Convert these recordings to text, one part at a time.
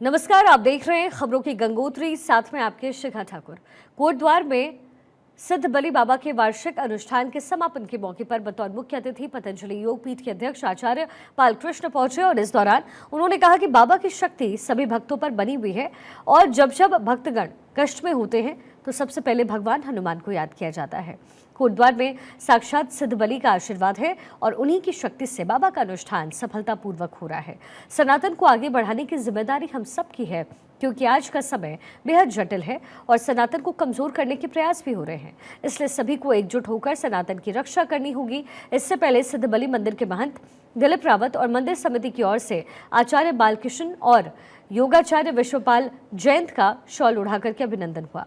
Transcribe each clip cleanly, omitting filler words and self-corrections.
नमस्कार, आप देख रहे हैं खबरों की गंगोत्री, साथ में आपके शिखा ठाकुर। कोटद्वार में सिद्ध बली बाबा के वार्षिक अनुष्ठान के समापन के मौके पर बतौर मुख्य अतिथि पतंजलि योग पीठ के अध्यक्ष आचार्य बालकृष्ण पहुंचे और इस दौरान उन्होंने कहा कि बाबा की शक्ति सभी भक्तों पर बनी हुई है और जब जब भक्तगण कष्ट में होते हैं तो सबसे पहले भगवान हनुमान को याद किया जाता है। कोटद्वार में साक्षात सिद्ध बली का आशीर्वाद है और उन्हीं की शक्ति से बाबा का अनुष्ठान सफलतापूर्वक हो रहा है। सनातन को आगे बढ़ाने की जिम्मेदारी हम सबकी है, क्योंकि आज का समय बेहद जटिल है और सनातन को कमजोर करने के प्रयास भी हो रहे हैं। इसलिए सभी को एकजुट होकर सनातन की रक्षा करनी होगी। इससे पहले सिद्ध बली मंदिर के महंत दिलीप रावत और मंदिर समिति की ओर से आचार्य बालकृष्ण और योगाचार्य विश्वपाल जयंत का शॉल उड़ाकर के अभिनंदन हुआ।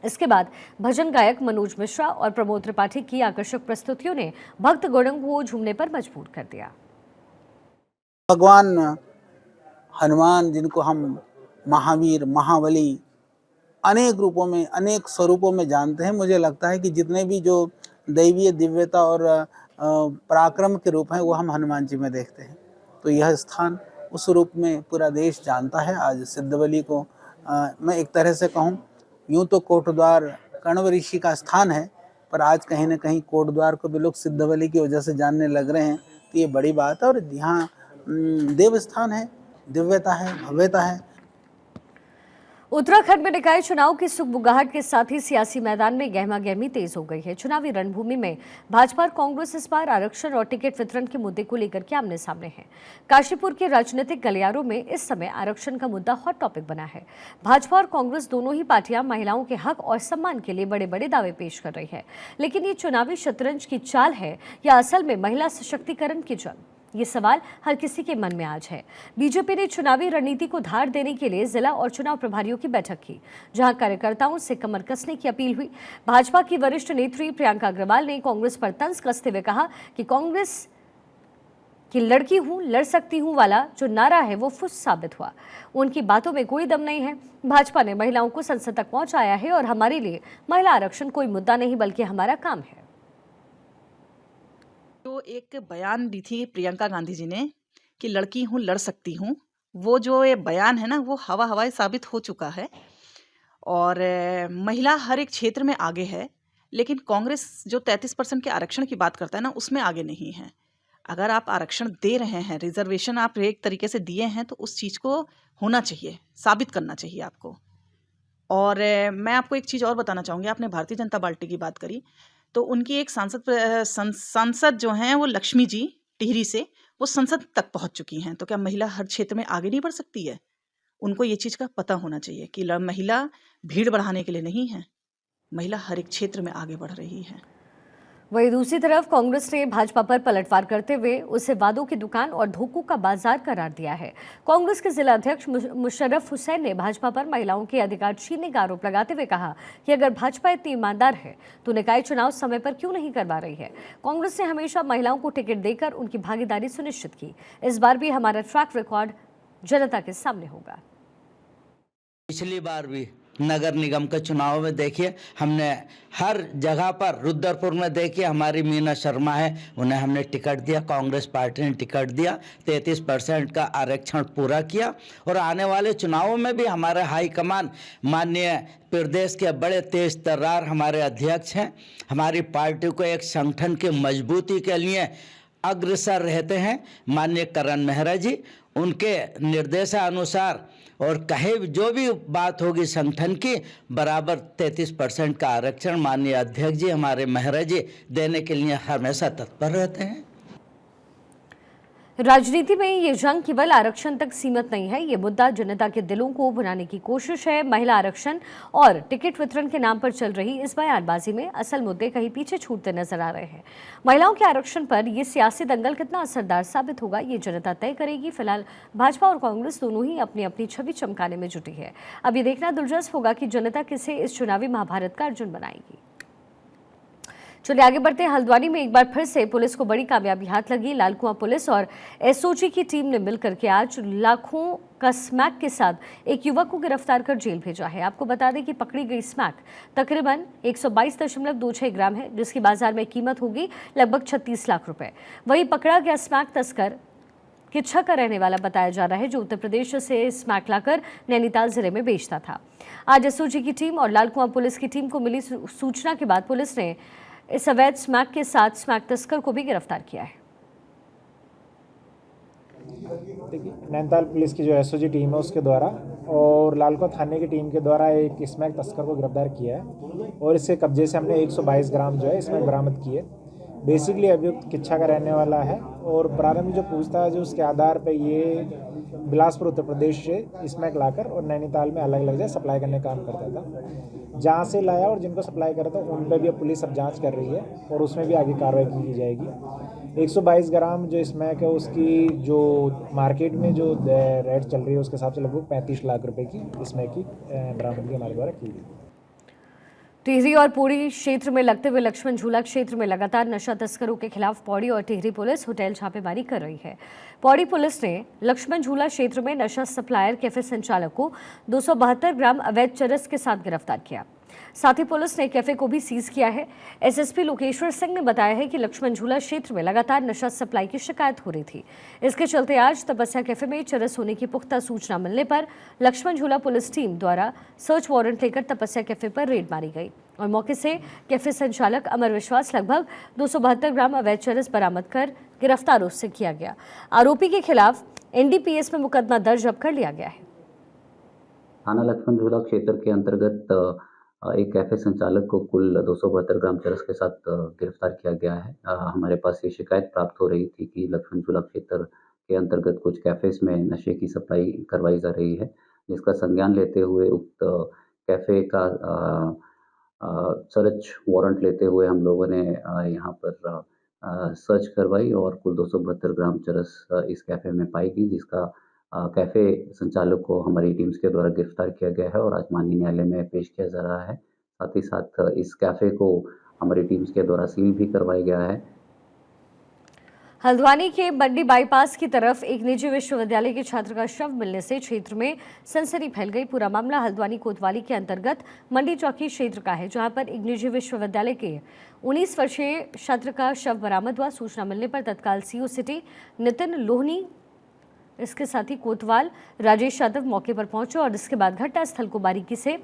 इसके बाद भजन गायक मनोज मिश्रा और प्रमोद त्रिपाठी की आकर्षक प्रस्तुतियों ने भक्त गणों को झूमने पर मजबूर कर दिया। भगवान हनुमान, जिनको हम महावीर, महाबली अनेक रूपों में, अनेक स्वरूपों में जानते हैं, मुझे लगता है कि जितने भी जो दैवीय दिव्यता और पराक्रम के रूप हैं वो हम हनुमान जी में देखते हैं। तो यह स्थान उस रूप में पूरा देश जानता है। आज सिद्ध बली को मैं एक तरह से कहूँ, यूँ तो कोटद्वार कण्व ऋषि का स्थान है, पर आज कहीं ना कहीं कोटद्वार को भी लोग सिद्ध बली की वजह से जानने लग रहे हैं। तो ये बड़ी बात है और यहाँ देव स्थान है, दिव्यता है, भव्यता है। उत्तराखंड में निकाय चुनाव की सुगबुगाहट के साथ ही सियासी मैदान में गहमागहमी तेज हो गई है। चुनावी रणभूमि में भाजपा और कांग्रेस इस बार आरक्षण और टिकट वितरण के मुद्दे को लेकर के आमने सामने है। काशीपुर के राजनीतिक गलियारों में इस समय आरक्षण का मुद्दा हॉट टॉपिक बना है। भाजपा और कांग्रेस दोनों ही पार्टियां महिलाओं के हक और सम्मान के लिए बड़े बड़े दावे पेश कर रही है, लेकिन ये चुनावी शतरंज की चाल है या असल में महिला सशक्तिकरण की जंग? ये सवाल हर किसी के मन में आज है। बीजेपी ने चुनावी रणनीति को धार देने के लिए जिला और चुनाव प्रभारियों की बैठक की, जहां कार्यकर्ताओं से कमर कसने की अपील हुई। भाजपा की वरिष्ठ नेत्री प्रियंका अग्रवाल ने कांग्रेस पर तंज कसते हुए कहा कि कांग्रेस की लड़की हूं, लड़ सकती हूं वाला जो नारा है वो फुस साबित हुआ। उनकी बातों में कोई दम नहीं है। भाजपा ने महिलाओं को संसद तक पहुंचाया है और हमारे लिए महिला आरक्षण कोई मुद्दा नहीं बल्कि हमारा काम है। जो एक बयान दी थी प्रियंका गांधी जी ने कि लड़की हूँ, लड़ सकती हूँ, वो जो ये बयान है ना, वो हवाई साबित हो चुका है। और महिला हर एक क्षेत्र में आगे है, लेकिन कांग्रेस जो 33% के आरक्षण की बात करता है ना, उसमें आगे नहीं है। अगर आप आरक्षण दे रहे हैं, रिजर्वेशन आप एक तरीके से दिए हैं, तो उस चीज़ को होना चाहिए, साबित करना चाहिए आपको। और मैं आपको एक चीज़ और बताना चाहूँगी। आपने भारतीय जनता पार्टी की बात करी, तो उनकी एक सांसद जो हैं वो लक्ष्मी जी टिहरी से, वो संसद तक पहुंच चुकी हैं। तो क्या महिला हर क्षेत्र में आगे नहीं बढ़ सकती है? उनको ये चीज़ का पता होना चाहिए कि महिला भीड़ बढ़ाने के लिए नहीं है, महिला हर एक क्षेत्र में आगे बढ़ रही है। वहीं दूसरी तरफ कांग्रेस ने भाजपा पर पलटवार करते हुए उसे वादों की दुकान और धोखों का बाजार करार दिया है। कांग्रेस के जिला अध्यक्ष मुशर्रफ हुसैन ने भाजपा पर महिलाओं के अधिकार छीनने का आरोप लगाते हुए कहा कि अगर भाजपा इतनी ईमानदार है तो निकाय चुनाव समय पर क्यों नहीं करवा रही है। कांग्रेस ने हमेशा महिलाओं को टिकट देकर उनकी भागीदारी सुनिश्चित की। इस बार भी हमारा ट्रैक रिकॉर्ड जनता के सामने होगा। पिछली बार भी नगर निगम के चुनाव में देखिए, हमने हर जगह पर, रुद्रपुर में देखिए हमारी मीना शर्मा है, उन्हें हमने टिकट दिया, कांग्रेस पार्टी ने टिकट दिया, 33% का आरक्षण पूरा किया। और आने वाले चुनावों में भी हमारे हाईकमान, माननीय प्रदेश के बड़े तेज तर्रार हमारे अध्यक्ष हैं, हमारी पार्टी को एक संगठन की मजबूती के लिए अग्रसर रहते हैं माननीय करण मेहरा जी। उनके निर्देशानुसार और कहे जो भी बात होगी संगठन की, बराबर 33% का आरक्षण माननीय अध्यक्ष जी हमारे मेहरा जी देने के लिए हमेशा तत्पर रहते हैं। राजनीति में ये जंग केवल आरक्षण तक सीमित नहीं है, ये मुद्दा जनता के दिलों को भुनाने की कोशिश है। महिला आरक्षण और टिकट वितरण के नाम पर चल रही इस बयानबाजी में असल मुद्दे कहीं पीछे छूटते नजर आ रहे हैं। महिलाओं के आरक्षण पर यह सियासी दंगल कितना असरदार साबित होगा, ये जनता तय करेगी। फिलहाल भाजपा और कांग्रेस दोनों ही अपनी अपनी छवि चमकाने में जुटी है। अब ये देखना दिलचस्प होगा कि जनता किसे इस चुनावी महाभारत का अर्जुन बनाएगी। चलिए आगे बढ़ते हैं। हल्द्वानी में एक बार फिर से पुलिस को बड़ी कामयाबी हाथ लगी। लालकुआं पुलिस और एसओजी की टीम ने मिलकर के आज लाखों का स्मैक के साथ एक युवक को गिरफ्तार कर जेल भेजा है। आपको बता दें कि पकड़ी गई स्मैक तकरीबन 122.26 ग्राम है, जिसकी बाजार में कीमत होगी लगभग 36 लाख रुपए। वहीं पकड़ा गया स्मैक तस्कर किच्छा का रहने वाला बताया जा रहा है, जो उत्तर प्रदेश से स्मैक लाकर नैनीताल जिले में बेचता था। आज एसओजी की टीम और लालकुआं पुलिस की टीम को मिली सूचना के बाद पुलिस ने इस अवैध स्मैक के साथ स्मैक तस्कर को भी गिरफ्तार किया है। देखिए, नैनीताल पुलिस की जो एसओजी टीम है उसके द्वारा और लालकुआं थाने की टीम के द्वारा एक स्मैक तस्कर को गिरफ्तार किया है और इससे कब्जे से हमने 122 ग्राम जो है स्मैक बरामद किए। बेसिकली अभियुक्त किच्छा का रहने वाला है और प्रारंभिक जो पूछताछ है उसके आधार पर ये बिलासपुर उत्तर प्रदेश से स्मैक लाकर और नैनीताल में अलग अलग जगह सप्लाई करने का काम करता था। जहाँ से लाया और जिनको सप्लाई करा था उन पर भी अब पुलिस अब जांच कर रही है और उसमें भी आगे कार्रवाई की जाएगी। 122 ग्राम जो स्मैक है उसकी जो मार्केट में जो रेट चल रही है उसके हिसाब से लगभग 35 लाख रुपए की स्मैक की बरामदगी हमारे द्वारा की गई। टिहरी और पौड़ी क्षेत्र में लगते हुए लक्ष्मण झूला क्षेत्र में लगातार नशा तस्करों के खिलाफ पौड़ी और टिहरी पुलिस होटल छापेमारी कर रही है। पौड़ी पुलिस ने लक्ष्मण झूला क्षेत्र में नशा सप्लायर कैफे संचालक को 272 ग्राम अवैध चरस के साथ गिरफ्तार किया। साथ ही पुलिस ने कैफे को भी सीज किया है। एसएसपी लोकेश्वर सिंह ने बताया है कि लक्ष्मण झूला क्षेत्र में लगातार नशा सप्लाई की शिकायत हो रही थी। इसके चलते आज तपस्या कैफे में चरस होने की पुख्ता सूचना मिलने पर लक्ष्मण झूला पुलिस टीम द्वारा सर्च वारंट लेकर तपस्या कैफे पर रेड मारी गई और मौके से कैफे संचालक अमर विश्वास लगभग 272 ग्राम अवैध चरस बरामद कर गिरफ्तार उससे किया गया। आरोपी के खिलाफ एनडीपीएस में मुकदमा दर्ज अब कर लिया गया है। थाना लक्ष्मण झूला क्षेत्र के अंतर्गत एक कैफे संचालक को कुल 272 ग्राम चरस के साथ गिरफ्तार किया गया है। हमारे पास ये शिकायत प्राप्त हो रही थी कि लक्ष्मण झूला क्षेत्र के अंतर्गत कुछ कैफेज में नशे की सप्लाई करवाई जा रही है, जिसका संज्ञान लेते हुए उक्त कैफे का सर्च वारंट लेते हुए हम लोगों ने यहाँ पर सर्च करवाई और कुल 272 ग्राम चरस इस कैफे में पाई गई, जिसका कैफे संचालक को हमारी टीम्स के द्वारा गिरफ्तार किया गया है और आज माननीय न्यायालय में पेश किया जा रहा है। साथ ही साथ इस कैफे को हमारी टीम्स के द्वारा सील भी करवाया गया है। हल्द्वानी के बंडी बाईपास की तरफ एक निजी विश्वविद्यालय के छात्र का शव मिलने से क्षेत्र में सनसनी फैल गई। पूरा मामला हल्द्वानी कोतवाली के अंतर्गत मंडी चौकी क्षेत्र का है, जहां पर एक निजी विश्वविद्यालय के 19 वर्षीय छात्र का शव बरामद हुआ। सूचना मिलने पर तत्काल सीओ सिटी नितिन लोहनी, इसके साथ ही कोतवाल राजेश यादव मौके पर पहुंचे और इसके बाद घटनास्थल को बारीकी से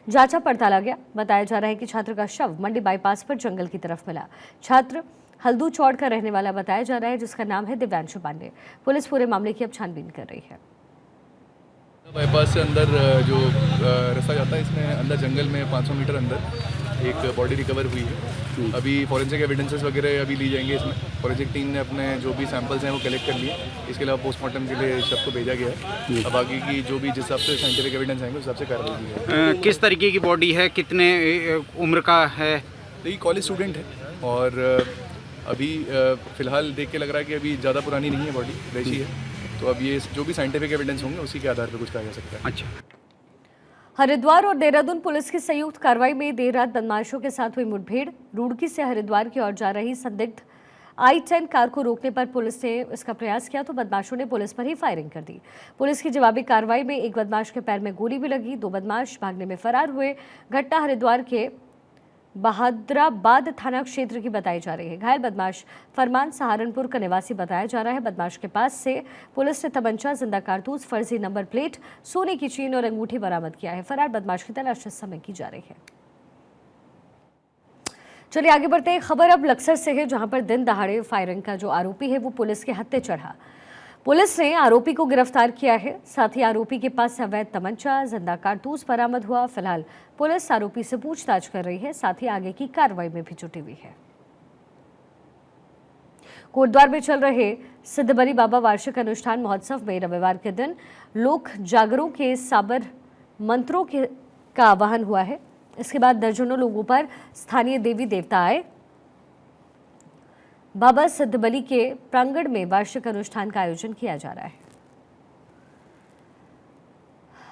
जांचा पड़ताला गया। बताया जा रहा है कि छात्र का शव मंडी बाईपास पर जंगल की तरफ मिला। छात्र हल्दू चौड़ का रहने वाला बताया जा रहा है, जिसका नाम है दिव्यांशु पांडे। पुलिस पूरे मामले की अब छानबीन कर रही है। बाईपास से अंदर जो रास्ता जाता है, इसमें अंदर जंगल में 500 मीटर अंदर एक बॉडी रिकवर हुई है। अभी फॉरेंसिक एविडेंसेस वगैरह अभी ली जाएंगे। इसमें फॉरेंसिक टीम ने अपने जो भी सैंपल्स हैं वो कलेक्ट कर लिए। इसके अलावा पोस्टमार्टम के लिए शव को भेजा गया है। अब आगे की जो भी जिस हिसाब से साइंटिफिक एविडेंस आएंगे उस हिसाब से कार्रवाई की जाएगी। किस तरीके की बॉडी है, कितने उम्र का है? तो ये कॉलेज स्टूडेंट है और अभी फ़िलहाल देख के लग रहा है कि अभी ज़्यादा पुरानी नहीं है, बॉडी वैसी है। तो अब ये जो भी साइंटिफिक एविडेंस होंगे उसी के आधार पर कुछ कहा जा सकता है। अच्छा। हरिद्वार और देहरादून पुलिस की संयुक्त कार्रवाई में देर रात बदमाशों के साथ हुई मुठभेड़। रुड़की से हरिद्वार की ओर जा रही संदिग्ध I-10 कार को रोकने पर पुलिस ने इसका प्रयास किया तो बदमाशों ने पुलिस पर ही फायरिंग कर दी। पुलिस की जवाबी कार्रवाई में एक बदमाश के पैर में गोली भी लगी। 2 बदमाश भागने में फरार हुए। घटना हरिद्वार के बहादुराबाद थाना क्षेत्र की बताई जा रही है। घायल बदमाश फरमान सहारनपुर का निवासी बताया जा रहा है। बदमाश के पास से पुलिस ने तमंचा, जिंदा कारतूस, फर्जी नंबर प्लेट, सोने की चेन और अंगूठी बरामद किया है। फरार बदमाश की तलाश इस समय की जा रही है। चलिए आगे बढ़ते हैं। खबर अब लक्सर से है, जहां पर दिन दहाड़े फायरिंग का जो आरोपी है वो पुलिस के हत्थे चढ़ा। पुलिस ने आरोपी को गिरफ्तार किया है। साथ ही आरोपी के पास से अवैध तमंचा, जिंदा कारतूस बरामद हुआ। फिलहाल पुलिस आरोपी से पूछताछ कर रही है, साथ ही आगे की कार्रवाई में भी जुटी हुई है। कोटद्वार में चल रहे सिद्धबली बाबा वार्षिक अनुष्ठान महोत्सव में रविवार के दिन लोक जागरों के साबर मंत्रों का आवाहन हुआ है। इसके बाद दर्जनों लोगों पर स्थानीय देवी देवता आए। बाबा सिद्धबली के प्रांगण में वार्षिक अनुष्ठान का आयोजन किया जा रहा है।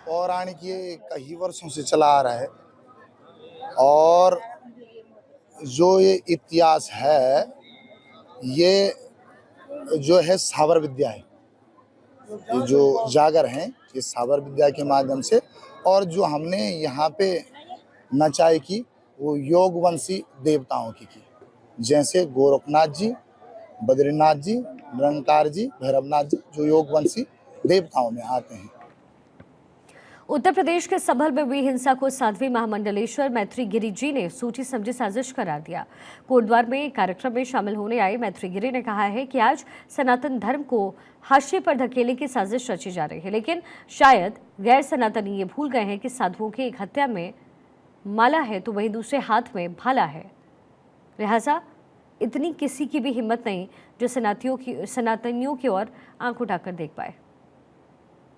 पौराणिक ये कई वर्षों से चला आ रहा है और जो ये इतिहास है ये जो है साबर विद्या है। ये जो जागर हैं ये साबर विद्या के माध्यम से, और जो हमने यहाँ पे नचाई की वो योगवंशी देवताओं की जैसे गोरखनाथ जी, बद्रीनाथ जी, निरंकार जी, भैरवनाथ जी, जो योगवंशी देवताओं में आते हैं। उत्तर प्रदेश के संभल में हुई हिंसा को साध्वी महामंडलेश्वर मैत्री गिरी जी ने सोची समझी साजिश करार दिया। कोटद्वार में एक कार्यक्रम में शामिल होने आए मैत्री गिरी ने कहा है कि आज सनातन धर्म को हाशिए पर धकेलने की साजिश रची जा रही है, लेकिन शायद गैर सनातनी ये भूल गए हैं कि साधुओं की एक हत्या में माला है तो वहीं दूसरे हाथ में भाला है। लिहाजा इतनी किसी की भी हिम्मत नहीं जो सनातनियों की ओर आंख उठाकर देख पाए।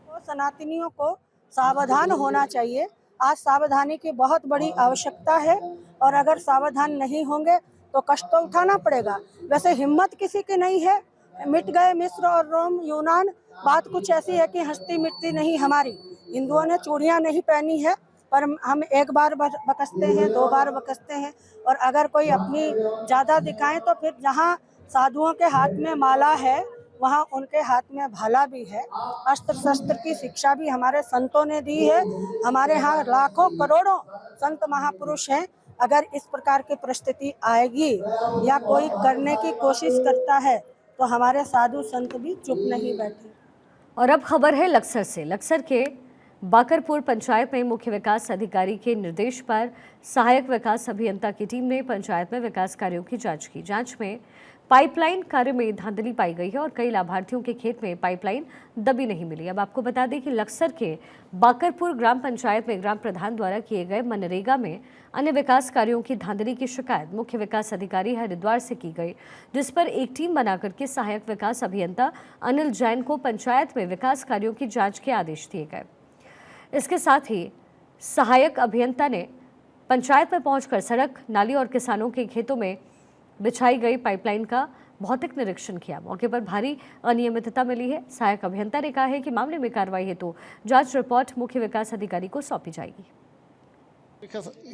तो सनातनियों को सावधान होना चाहिए। आज सावधानी की बहुत बड़ी आवश्यकता है और अगर सावधान नहीं होंगे तो कष्ट तो उठाना पड़ेगा। वैसे हिम्मत किसी की नहीं है। मिट गए मिस्र और रोम यूनान, बात कुछ ऐसी है कि हंसती मिटती नहीं हमारी। हिंदुओं ने चूड़ियाँ नहीं पहनी है पर हम एक बार बकसते हैं, 2 बार बकसते हैं और अगर कोई अपनी ज़्यादा दिखाएं तो फिर जहाँ साधुओं के हाथ में माला है वहाँ उनके हाथ में भाला भी है। अस्त्र शस्त्र की शिक्षा भी हमारे संतों ने दी है। हमारे यहाँ लाखों करोड़ों संत महापुरुष हैं। अगर इस प्रकार की परिस्थिति आएगी या कोई करने की कोशिश करता है तो हमारे साधु संत भी चुप नहीं बैठे। और अब खबर है लक्सर से। लक्सर के बाकरपुर पंचायत में मुख्य विकास अधिकारी के निर्देश पर सहायक विकास अभियंता की टीम ने पंचायत में विकास कार्यों की जांच की। जांच में पाइपलाइन कार्य में धांधली पाई गई है और कई लाभार्थियों के खेत में पाइपलाइन दबी नहीं मिली। अब आपको बता दें कि लक्सर के बाकरपुर ग्राम पंचायत में ग्राम प्रधान द्वारा किए गए मनरेगा में अन्य विकास कार्यों की धांधली की शिकायत मुख्य विकास अधिकारी हरिद्वार से की गई, जिस पर एक टीम बनाकर के सहायक विकास अभियंता अनिल जैन को पंचायत में विकास कार्यों की जाँच के आदेश दिए गए। इसके साथ ही सहायक अभियंता ने पंचायत में पहुंचकर सड़क, नाली और किसानों के खेतों में बिछाई गई पाइपलाइन का भौतिक निरीक्षण किया। मौके पर भारी अनियमितता मिली है। सहायक अभियंता ने कहा है कि मामले में कार्रवाई हेतु जांच रिपोर्ट मुख्य विकास अधिकारी को सौंपी जाएगी।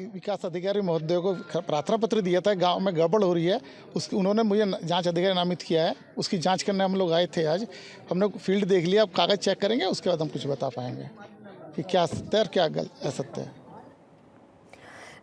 विकास अधिकारी महोदय को प्रार्थना पत्र दिया था, गांव में गड़बड़ हो रही है, उसकी उन्होंने मुझे जांच अधिकारी नामित किया है। उसकी जांच करने हम लोग आए थे आज। हमने फील्ड देख लिया, अब कागज चेक करेंगे, उसके बाद हम कुछ बता पाएंगे कि क्या सत्य और क्या असत्य है।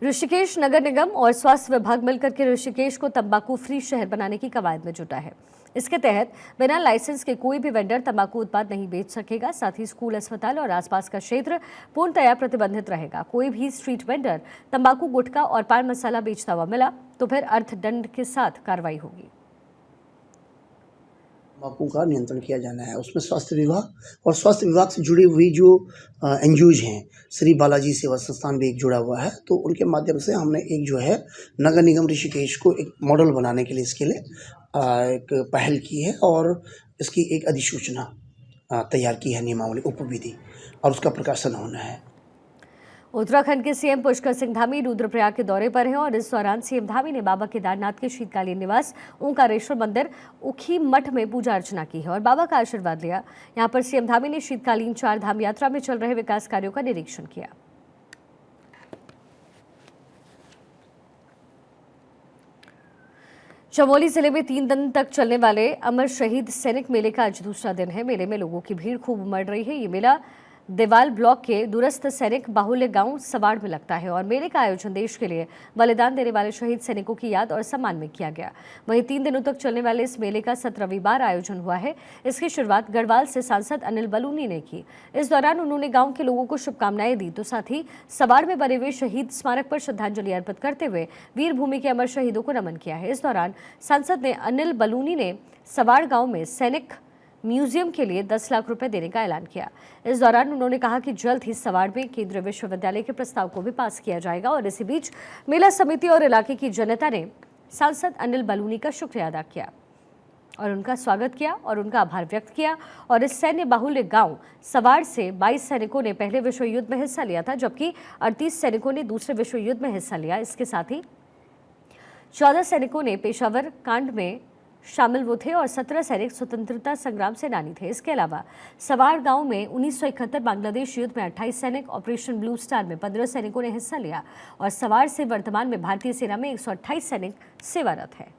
ऋषिकेश नगर निगम और स्वास्थ्य विभाग मिलकर के ऋषिकेश को तंबाकू फ्री शहर बनाने की कवायद में जुटा है। इसके तहत बिना लाइसेंस के कोई भी वेंडर तंबाकू उत्पाद नहीं बेच सकेगा। साथ ही स्कूल, अस्पताल और आसपास का क्षेत्र पूर्णतया प्रतिबंधित रहेगा। कोई भी स्ट्रीट वेंडर तंबाकू, गुटखा और पान मसाला बेचता हुआ मिला तो फिर अर्थदंड के साथ कार्रवाई होगी। तंबाकू का नियंत्रण किया जाना है। उसमें स्वास्थ्य विभाग और स्वास्थ्य विभाग से जुड़ी हुई जो एनजीओज हैं, श्री बालाजी सेवा संस्थान भी एक जुड़ा हुआ है, तो उनके माध्यम से हमने एक जो है नगर निगम ऋषिकेश को एक मॉडल बनाने के लिए इसके लिए एक पहल की है और इसकी एक अधिसूचना तैयार की है, नियमावली, उपविधि, और उसका प्रकाशन होना है। उत्तराखंड के सीएम पुष्कर सिंह धामी रुद्रप्रयाग के दौरे पर हैं और इस दौरान सीएम धामी ने बाबा केदारनाथ के शीतकालीन निवास ओंकारेश्वर मंदिर उखी मठ में पूजा अर्चना की है और बाबा का आशीर्वाद लिया। यहां पर सीएम धामी ने शीतकालीन 4 धाम यात्रा में चल रहे विकास कार्यों का निरीक्षण किया। चमोली जिले में 3 दिन तक चलने वाले अमर शहीद सैनिक मेले का आज दूसरा दिन है। मेले में लोगों की भीड़ खूब उमड़ रही है। ये मेला देवाल ब्लॉक के दूरस्थ सैनिक बाहुल्य गांव सवाड़ में लगता है और मेले का आयोजन देश के लिए बलिदान देने वाले शहीद सैनिकों की याद और सम्मान में किया गया। वहीं 3 दिनों तक चलने वाले इस मेले का 7 रविवार आयोजन हुआ है। इसकी शुरुआत गढ़वाल से सांसद अनिल बलूनी ने की। इस दौरान उन्होंने गांव के लोगों को शुभकामनाएं दी तो साथ ही सवाड़ में बने हुए शहीद स्मारक पर श्रद्धांजलि अर्पित करते हुए वीर भूमि के अमर शहीदों को नमन किया है। इस दौरान सांसद ने अनिल बलूनी ने सवाड़ गाँव में सैनिक म्यूजियम के लिए 10 लाख रुपए देने का ऐलान किया। इस दौरान उन्होंने कहा कि जल्द ही सवाड़ में केंद्रीय विश्वविद्यालय के प्रस्ताव को भी पास किया जाएगा और इसी बीच मेला समिति और इलाके की जनता ने सांसद अनिल बलूनी का शुक्रिया अदा किया और उनका स्वागत किया और उनका आभार व्यक्त किया। और इस सैन्य बाहुल्य गांव सवाड़ से 22 सैनिकों ने पहले विश्व युद्ध में हिस्सा लिया था, जबकि 38 सैनिकों ने दूसरे विश्व युद्ध में हिस्सा लिया। इसके साथ ही 14 सैनिकों ने पेशावर कांड में शामिल वो थे और 17 सैनिक स्वतंत्रता संग्राम सेनानी थे। इसके अलावा सवाड़ गांव में 1971 बांग्लादेश युद्ध में 28 सैनिक, ऑपरेशन ब्लू स्टार में 15 सैनिकों ने हिस्सा लिया और सवाड़ से वर्तमान में भारतीय सेना में 128 सैनिक सेवारत हैं।